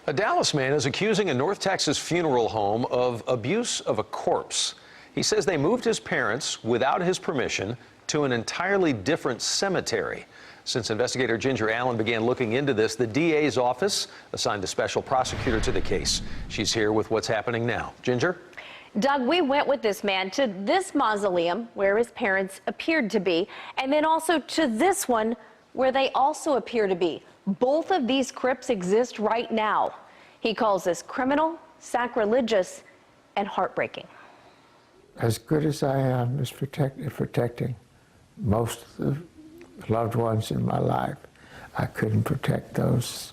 A Dallas man is accusing a North Texas funeral home of abuse of a corpse. He says they moved his parents without his permission to an entirely different cemetery. Since investigator Ginger Allen began looking into this, the DA's office assigned a special prosecutor to the case. She's here with what's happening now. Ginger? Doug, we went with this man to this mausoleum where his parents appeared to be, and then also to this one where they also appear to be. Both of these crypts exist right now. He calls this criminal, sacrilegious, and heartbreaking. As good as I am as protecting most of the loved ones in my life, I couldn't protect those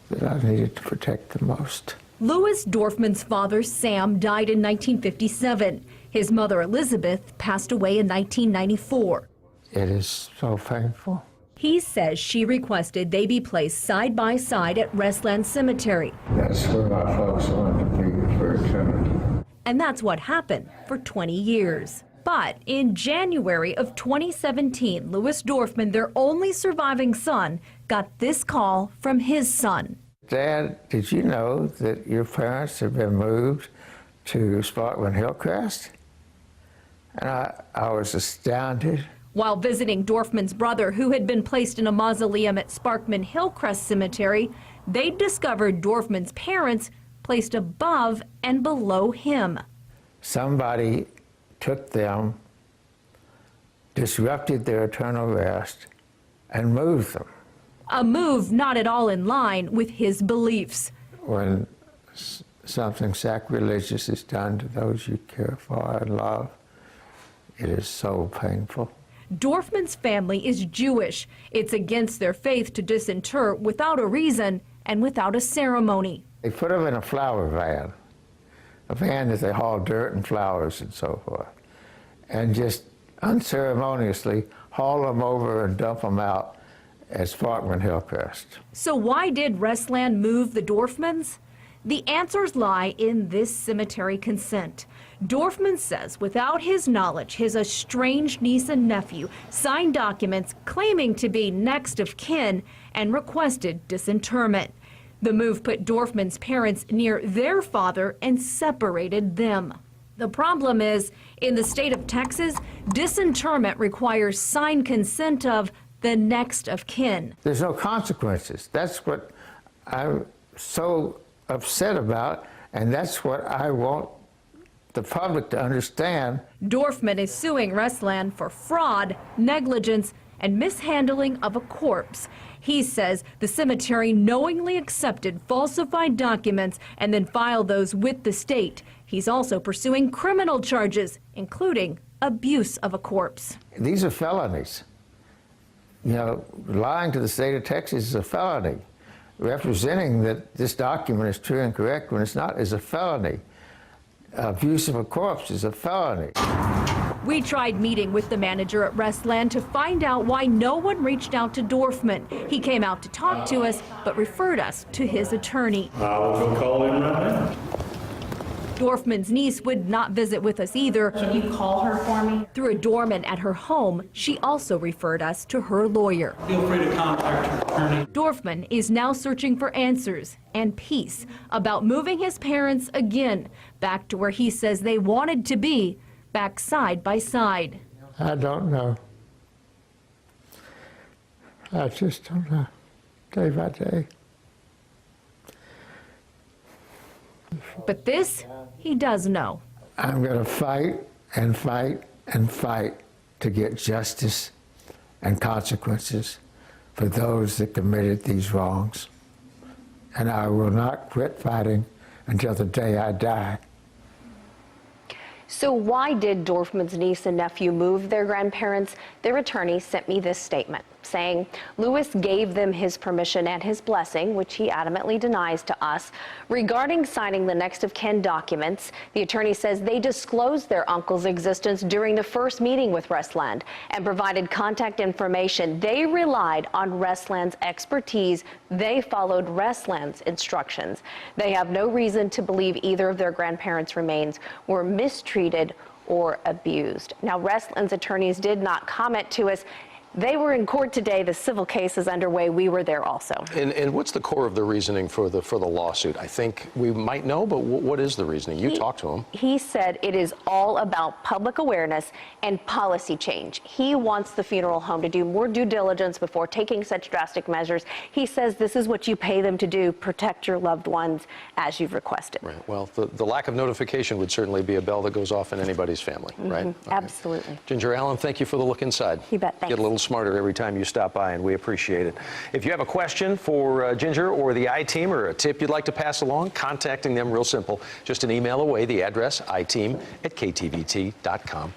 that I needed to protect the most. Louis Dorfman's father, Sam, died in 1957. His mother, Elizabeth, passed away in 1994. It is so painful. He says she requested they be placed side by side at Restland Cemetery. That's where my folks wanted to be for eternity. And that's what happened for 20 years. But in January of 2017, Louis Dorfman, their only surviving son, got this call from his son. Dad, did you know that your parents have been moved to Sparkman Hillcrest? And I was astounded. While visiting Dorfman's brother, who had been placed in a mausoleum at Sparkman Hillcrest Cemetery, they discovered Dorfman's parents placed above and below him. Somebody took them, disrupted their eternal rest, and moved them. A move not at all in line with his beliefs. When something sacrilegious is done to those you care for and love, it is so painful. Dorfman's family is Jewish. It's against their faith to disinter without a reason and without a ceremony. They put them in a flower van, a van that they haul dirt and flowers and so forth, and just unceremoniously haul them over and dump them out at Sparkman Hillcrest. So why did Restland move the Dorfmans? The answers lie in this cemetery consent. Dorfman says without his knowledge, his estranged niece and nephew signed documents claiming to be next of kin and requested disinterment. The move put Dorfman's parents near their father and separated them. The problem is, in the state of Texas, disinterment requires signed consent of the next of kin. There's no consequences. That's what I'm so upset about, and that's what I want the public to understand. Dorfman is suing Restland for fraud, negligence, and mishandling of a corpse. He says the cemetery knowingly accepted falsified documents and then filed those with the state. He's also pursuing criminal charges, including abuse of a corpse. These are felonies. You know, lying to the state of Texas is a felony. Representing that this document is true and correct when it's not is a felony. Abuse of a corpse is a felony. We tried meeting with the manager at Restland to find out why no one reached out to Dorfman. He came out to talk to us, but referred us to his attorney. I will go call him right now. Dorfman's niece would not visit with us either. Can you call her for me? Through a doorman at her home, she also referred us to her lawyer. Feel free to contact your attorney. Dorfman is now searching for answers and peace about moving his parents again back to where he says they wanted to be, back side by side. I don't know. I just don't know, day by day. But this, he does know. I'm going to fight and fight and fight to get justice and consequences for those that committed these wrongs. And I will not quit fighting until the day I die. So why did Dorfman's niece and nephew move their grandparents? Their attorney sent me this statement saying Louis gave them his permission and his blessing, which he adamantly denies to us. Regarding signing the next of kin documents, the attorney says they disclosed their uncle's existence during the first meeting with Restland and provided contact information. They relied on Restland's expertise. They followed Restland's instructions. They have no reason to believe either of their grandparents' remains were mistreated or abused. Now, Restland's attorneys did not comment to us. They were in court today. The civil case is underway. We were there also. And what's the core of the reasoning for the lawsuit? I think we might know, but what is the reasoning? You talked to him. He said it is all about public awareness and policy change. He wants the funeral home to do more due diligence before taking such drastic measures. He says this is what you pay them to do, protect your loved ones as you've requested. Right. Well, the lack of notification would certainly be a bell that goes off in anybody's family, right? Okay. Absolutely. Ginger Allen, thank you for the look inside. You bet. Thanks. Get a little smarter every time you stop by, and we appreciate it. If you have a question for Ginger or the I-Team, or a tip you'd like to pass along, contacting them real simple. Just an email away, the address, iteam@ktvt.com.